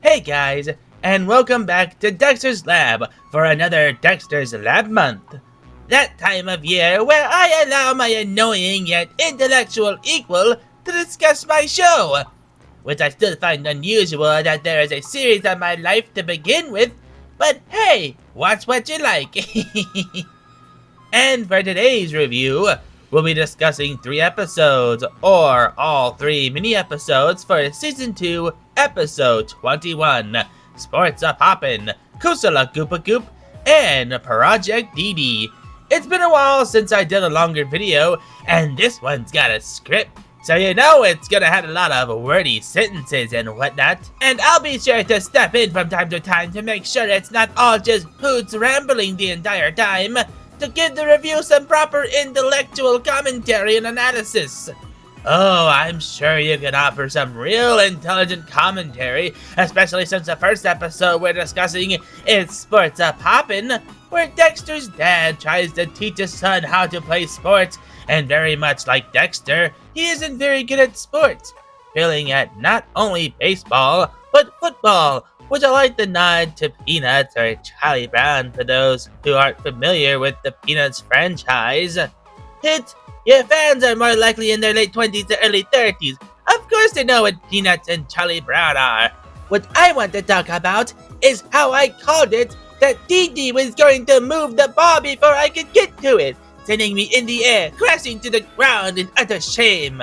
Hey guys, and welcome back to Dexter's Lab for another Dexter's Lab month. That time of year where I allow my annoying yet intellectual equal to discuss my show, which I still find unusual that there is a series of my life to begin with, but hey, watch what you like. And for today's review, we'll be discussing 3 episodes, or all 3 mini-episodes for Season 2, Episode 21, Sports a Poppin', Koosalagoopagoop, and Project Dee Dee. It's been a while since I did a longer video, and this one's got a script, so you know it's gonna have a lot of wordy sentences and whatnot. And I'll be sure to step in from time to time to make sure it's not all just hoots rambling the entire time, to give the review some proper intellectual commentary and analysis. Oh, I'm sure you can offer some real intelligent commentary, especially since the first episode we're discussing is Sports a Poppin', where Dexter's dad tries to teach his son how to play sports, and very much like Dexter, he isn't very good at sports, failing at not only baseball, but football, which I like the nod to Peanuts or Charlie Brown for those who aren't familiar with the Peanuts franchise. Hit, your fans are more likely in their late 20s to early 30s. Of course they know what Peanuts and Charlie Brown are. What I want to talk about is how I called it that Dee Dee was going to move the ball before I could get to it, sending me in the air, crashing to the ground in utter shame.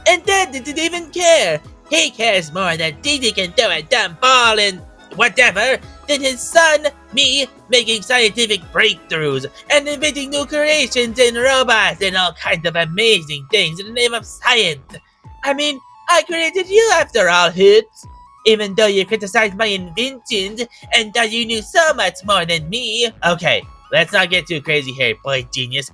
And Dad didn't even care. He cares more that Dee Dee can throw a dumb ball and whatever than his son, me, making scientific breakthroughs and inventing new creations and robots and all kinds of amazing things in the name of science. I mean, I created you after all, Hoots. Even though you criticized my inventions and thought you knew so much more than me. Okay, let's not get too crazy here, boy genius.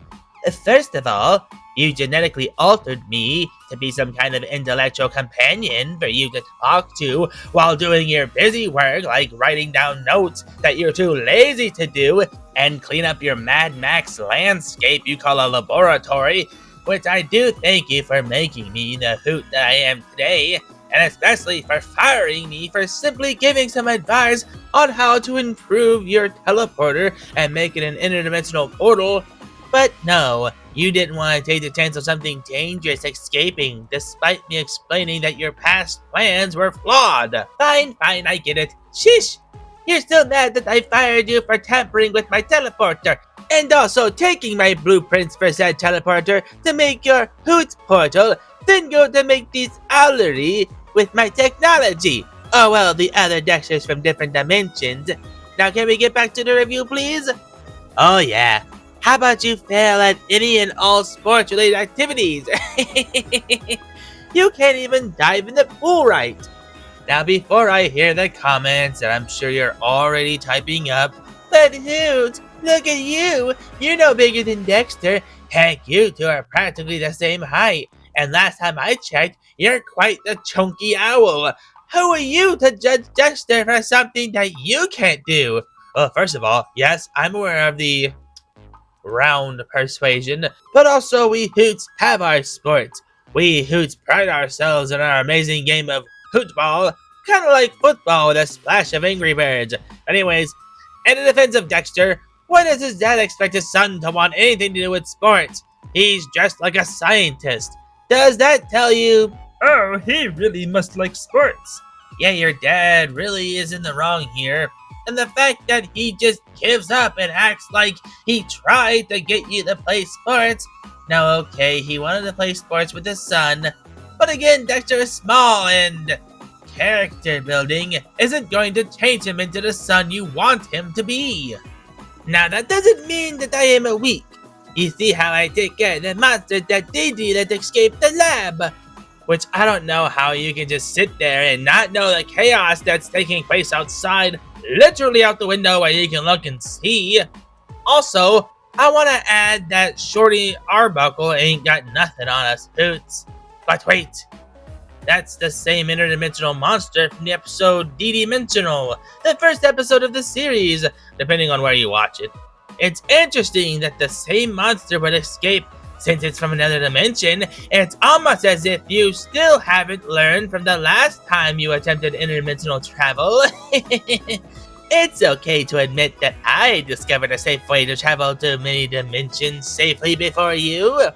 First of all, you genetically altered me to be some kind of intellectual companion for you to talk to while doing your busy work like writing down notes that you're too lazy to do and clean up your Mad Max landscape you call a laboratory, which I do thank you for making me the hoot that I am today, and especially for firing me for simply giving some advice on how to improve your teleporter and make it an interdimensional portal. But no, you didn't want to take the chance of something dangerous escaping, despite me explaining that your past plans were flawed. Fine, I get it. Shish! You're still mad that I fired you for tampering with my teleporter, and also taking my blueprints for said teleporter to make your Hoots portal, then go to make this Owlery with my technology. Oh well, the other Dexters from different dimensions. Now can we get back to the review, please? Oh yeah. How about you fail at any and all sports-related activities? You can't even dive in the pool right. Now before I hear the comments that I'm sure you're already typing up, but Hoot, look at you. You're no bigger than Dexter. Heck, you two are practically the same height. And last time I checked, you're quite the chunky owl. Who are you to judge Dexter for something that you can't do? Well, first of all, yes, I'm aware of the round persuasion, but also we Hoots have our sports. We Hoots pride ourselves in our amazing game of Hootball, kind of like football with a splash of Angry Birds. Anyways, in the defense of Dexter, why does his dad expect his son to want anything to do with sports? He's dressed like a scientist. Does that tell you, oh, he really must like sports? Yeah, your dad really is in the wrong here. And the fact that he just gives up and acts like he tried to get you to play sports. Now, okay, he wanted to play sports with his son, but again, Dexter is small and character building isn't going to change him into the son you want him to be. Now, that doesn't mean that I am weak. You see how I take care of the monster that Dee Dee let escape the lab. Which I don't know how you can just sit there and not know the chaos that's taking place outside, literally out the window where you can look and see. Also, I want to add that Shorty Arbuckle ain't got nothing on us, Hoots. But wait, that's the same interdimensional monster from the episode D-Dimensional, the first episode of the series, depending on where you watch it. It's interesting that the same monster would escape Since it's from another dimension, it's almost as if you still haven't learned from the last time you attempted interdimensional travel. It's okay to admit that I discovered a safe way to travel to many dimensions safely before you.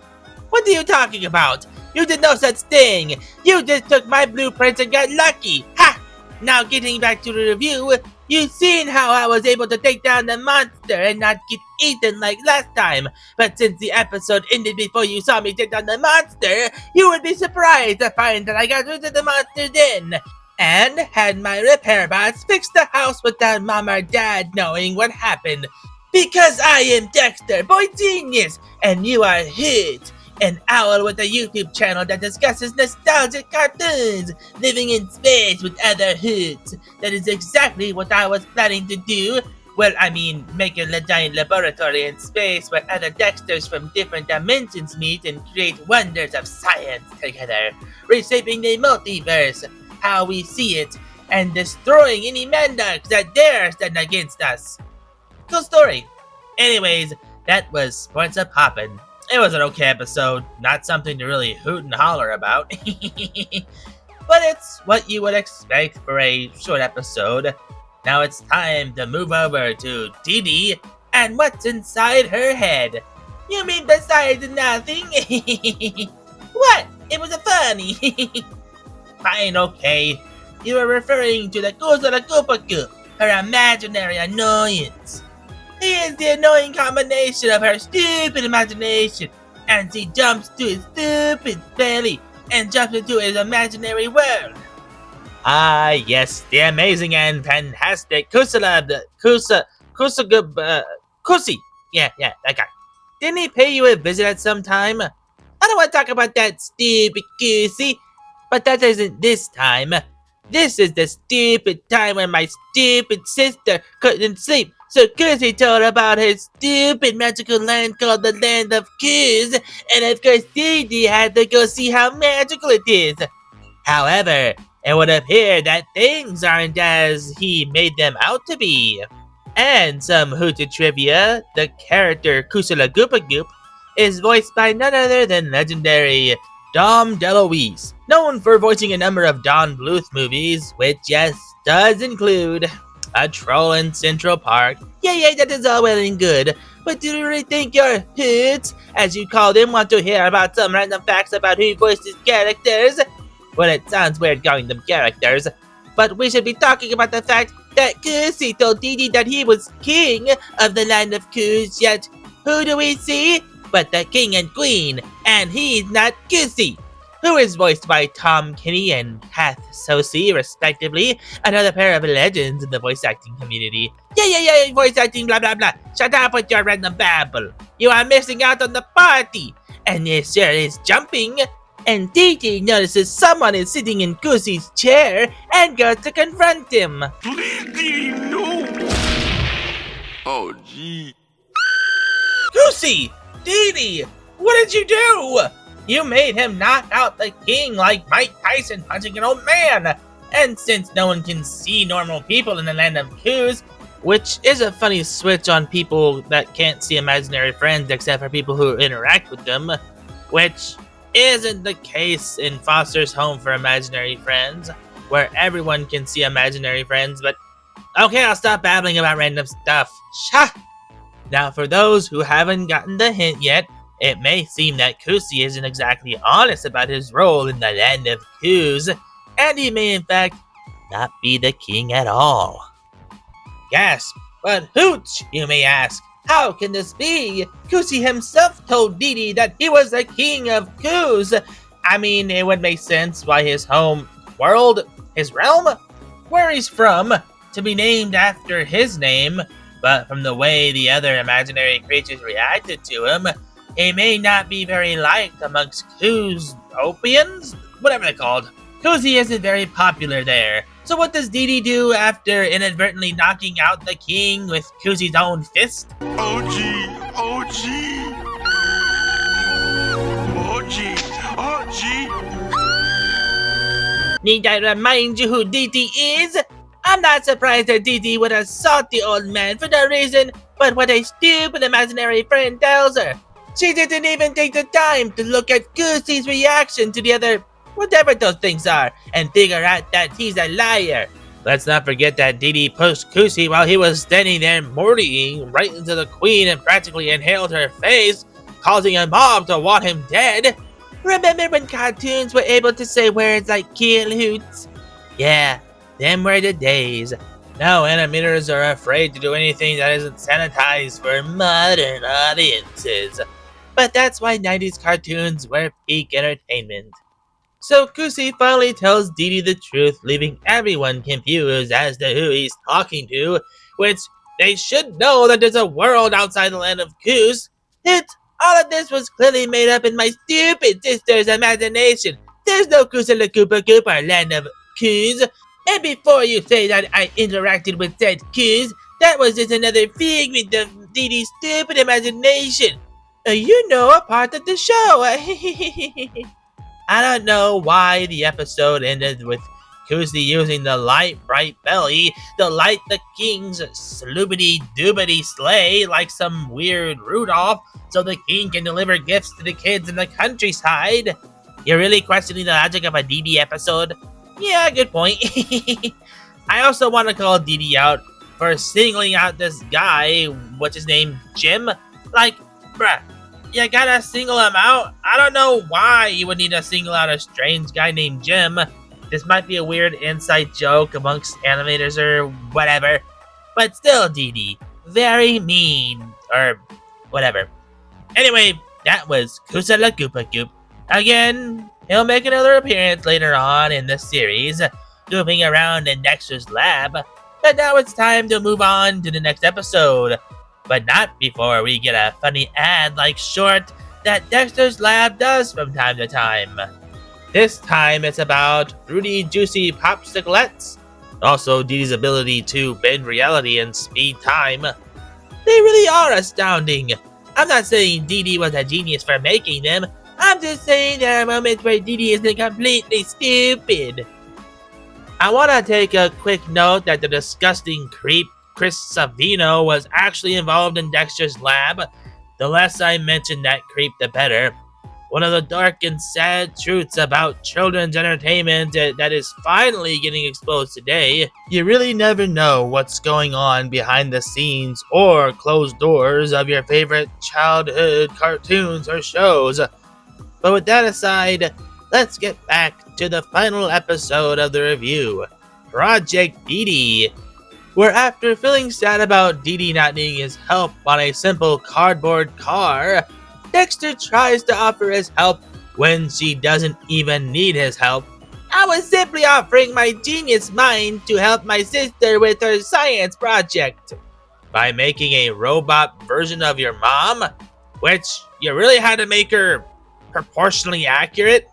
What are you talking about? You did no such thing! You just took my blueprints and got lucky! Ha! Now getting back to the review, you've seen how I was able to take down the monster and not get eaten like last time. But since the episode ended before you saw me take down the monster, you would be surprised to find that I got rid of the monster then. And had my repair bots fix the house without mom or dad knowing what happened. Because I am Dexter, boy genius, and you are Hoot, an owl with a YouTube channel that discusses nostalgic cartoons, living in space with other Hoots. That is exactly what I was planning to do. Well, I mean, make a giant laboratory in space where other Dexters from different dimensions meet and create wonders of science together, reshaping the multiverse, how we see it, and destroying any mandarks that dare stand against us. Cool story. Anyways, that was Sports a Poppin'. It was an okay episode, not something to really hoot and holler about. But it's what you would expect for a short episode. Now it's time to move over to Dee Dee and what's inside her head. You mean besides nothing? What? It was a funny. Fine, okay. You were referring to the Koosalagoopagoop, her imaginary annoyance. He is the annoying combination of her stupid imagination, and she jumps to his stupid belly and jumps into his imaginary world. Ah, yes, the amazing and fantastic Koosie. Yeah, that guy. Didn't he pay you a visit at some time? I don't want to talk about that stupid Koosie, but that isn't this time. This is the stupid time when my stupid sister couldn't sleep, so Koosie told her about his stupid magical land called the Land of Koos, and of course Dee Dee had to go see how magical it is. However, it would appear that things aren't as he made them out to be. And some hooted trivia, the character Koosalagoopagoop is voiced by none other than legendary Dom DeLuise, known for voicing a number of Don Bluth movies, which yes, does include a troll in Central Park. Yeah, that is all well and good, but do you really think your hoots, as you call them, want to hear about some random facts about who voices characters? Well, it sounds weird calling them characters, but we should be talking about the fact that Koosie told Dee Dee that he was king of the land of Koos, yet who do we see? But the king and queen, and he's not Koosie, who is voiced by Tom Kenny and Kath Soucie, respectively, another pair of legends in the voice acting community. Yeah, voice acting, blah blah blah. Shut up with your random babble. You are missing out on the party, and this sure is jumping. And Dee Dee notices someone is sitting in Koosie's chair and goes to confront him. Please, Dee Dee, no! Oh, gee. Koosie! Dee Dee! What did you do? You made him knock out the king like Mike Tyson punching an old man. And since no one can see normal people in the land of Koos, which is a funny switch on people that can't see imaginary friends except for people who interact with them, which isn't the case in Foster's Home for Imaginary Friends, where everyone can see imaginary friends, but okay, I'll stop babbling about random stuff. Shah! Now, for those who haven't gotten the hint yet, it may seem that Koosie isn't exactly honest about his role in the land of Koos, and he may in fact not be the king at all. Gasp! But hooch, you may ask. How can this be? Koosie himself told Dee Dee that he was the king of Koos. I mean, it would make sense why his home world, his realm, where he's from, to be named after his name, but from the way the other imaginary creatures reacted to him, he may not be very liked amongst Koosopians? Whatever they're called. Koosie isn't very popular there. So what does Dee Dee do after inadvertently knocking out the king with Koosie's own fist? Oh, gee. Oh, gee. Oh, gee. Oh, gee. Need I remind you who Dee Dee is? I'm not surprised that Dee Dee would assault the old man for no reason but what a stupid imaginary friend tells her. She didn't even take the time to look at Koosie's reaction to the other, whatever those things are, and figure out that he's a liar. Let's not forget that Dee Dee pushed Koosie while he was standing there murdering right into the queen and practically inhaled her face, causing a mob to want him dead. Remember when cartoons were able to say words like kill hoots? Yeah, them were the days. Now animators are afraid to do anything that isn't sanitized for modern audiences. But that's why 90s cartoons were peak entertainment. So Koosie finally tells Dee Dee the truth, leaving everyone confused as to who he's talking to, which they should know that there's a world outside the land of Koos. All of this was clearly made up in my stupid sister's imagination. There's no Koosalagoopagoop or land of Koos. And before you say that I interacted with said Koos, that was just another figment of Dee Dee's stupid imagination. You know, a part of the show. I don't know why the episode ended with Koosie using the light bright belly to light the king's sloobity doobity sleigh like some weird Rudolph so the king can deliver gifts to the kids in the countryside. You're really questioning the logic of a Dee Dee episode? Yeah, good point. I also want to call Dee Dee out for singling out this guy, what's his name, Jim? Like, bruh. You gotta single him out? I don't know why you would need to single out a strange guy named Jim. This might be a weird inside joke amongst animators or whatever. But still, Dee Dee, very mean. Or whatever. Anyway, that was Koosalagoopagoop. Again, he'll make another appearance later on in the series, goofing around in Dexter's lab. But now it's time to move on to the next episode. But not before we get a funny ad-like short that Dexter's lab does from time to time. This time it's about fruity, juicy popsiclets. Also, Dee Dee's ability to bend reality and speed time. They really are astounding. I'm not saying Dee Dee was a genius for making them. I'm just saying there are moments where Dee Dee isn't completely stupid. I want to take a quick note that the disgusting creep Chris Savino was actually involved in Dexter's lab. The less I mention that creep, the better. One of the dark and sad truths about children's entertainment that is finally getting exposed today. You really never know what's going on behind the scenes or closed doors of your favorite childhood cartoons or shows. But with that aside, let's get back to the final episode of the review, Project Dee Dee, where after feeling sad about Dee Dee not needing his help on a simple cardboard car, Dexter tries to offer his help when she doesn't even need his help. I was simply offering my genius mind to help my sister with her science project. By making a robot version of your mom, which you really had to make her proportionally accurate?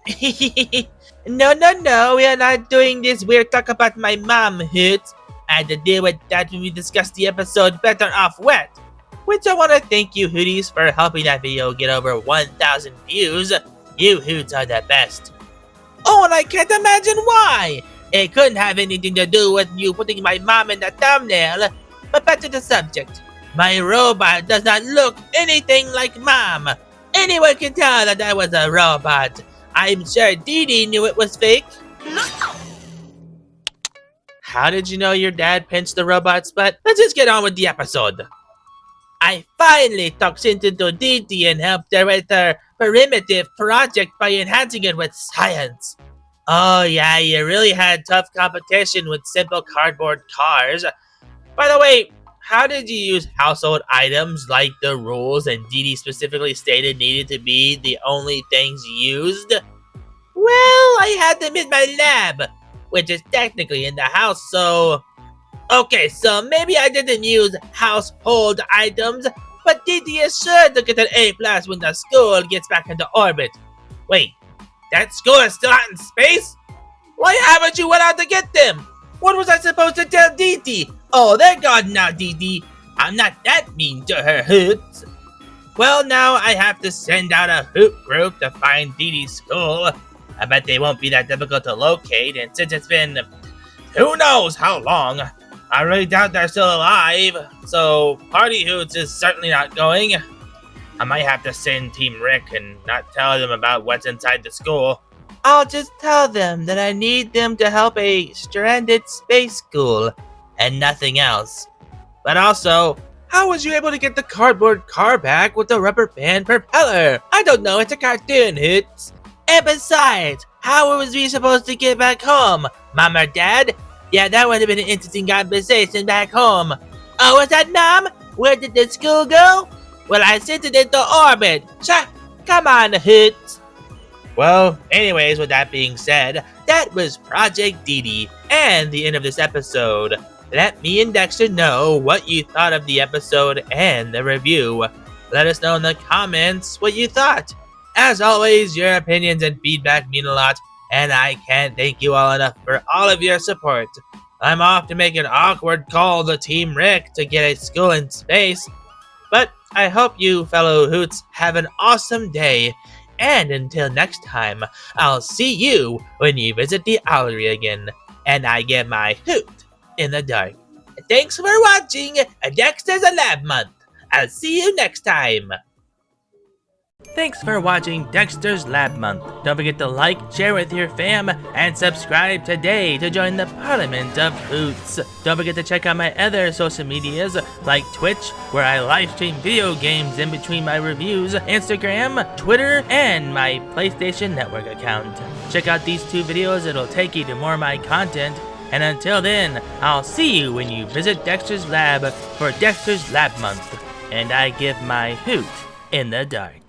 No, we are not doing this weird talk about my mom, Hoot. I had to deal with that when we discussed the episode Better Off Wet. Which I want to thank you Hooties for helping that video get over 1,000 views. You Hoots are the best. Oh, and I can't imagine why! It couldn't have anything to do with you putting my mom in the thumbnail. But back to the subject. My robot does not look anything like Mom. Anyone can tell that I was a robot. I'm sure Dee Dee knew it was fake. How did you know your dad pinched the robot's butt? Let's just get on with the episode. I finally talked into Dee Dee and helped her with her primitive project by enhancing it with science. Oh yeah, you really had tough competition with simple cardboard cars. By the way, how did you use household items like the rules and Dee Dee specifically stated needed to be the only things used? Well, I had them in my lab, which is technically in the house, so... Okay, so maybe I didn't use household items, but Dee Dee is sure to get an A+ when the school gets back into orbit. Wait, that school is still out in space? Why haven't you went out to get them? What was I supposed to tell Dee Dee? Oh, they're gone now, Dee Dee. I'm not that mean to her, Hoots. Well, now I have to send out a Hoot group to find Dee Dee's school. I bet they won't be that difficult to locate, and since it's been who knows how long, I really doubt they're still alive, so Party Hoots is certainly not going. I might have to send Team Rick and not tell them about what's inside the school. I'll just tell them that I need them to help a stranded space school and nothing else. But also, how was you able to get the cardboard car back with the rubber band propeller? I don't know, it's a cartoon, Hoots. And besides, how was we supposed to get back home? Mom or Dad? Yeah, that would have been an interesting conversation back home. Oh, was that Mom? Where did the school go? Well, I sent it into orbit. Come on, Hoots. Well, anyways, with that being said, that was Project Dee Dee and the end of this episode. Let me and Dexter know what you thought of the episode and the review. Let us know in the comments what you thought. As always, your opinions and feedback mean a lot, and I can't thank you all enough for all of your support. I'm off to make an awkward call to Team Rick to get a school in space. But I hope you fellow Hoots have an awesome day. And until next time, I'll see you when you visit the Owlery again, and I get my hoot in the dark. Thanks for watching Dexter's Lab Month. I'll see you next time. Thanks for watching Dexter's Lab Month. Don't forget to like, share with your fam, and subscribe today to join the Parliament of Hoots. Don't forget to check out my other social medias like Twitch, where I live stream video games in between my reviews, Instagram, Twitter, and my PlayStation Network account. Check out these 2 videos, it'll take you to more of my content. And until then, I'll see you when you visit Dexter's Lab for Dexter's Lab Month. And I give my hoot in the dark.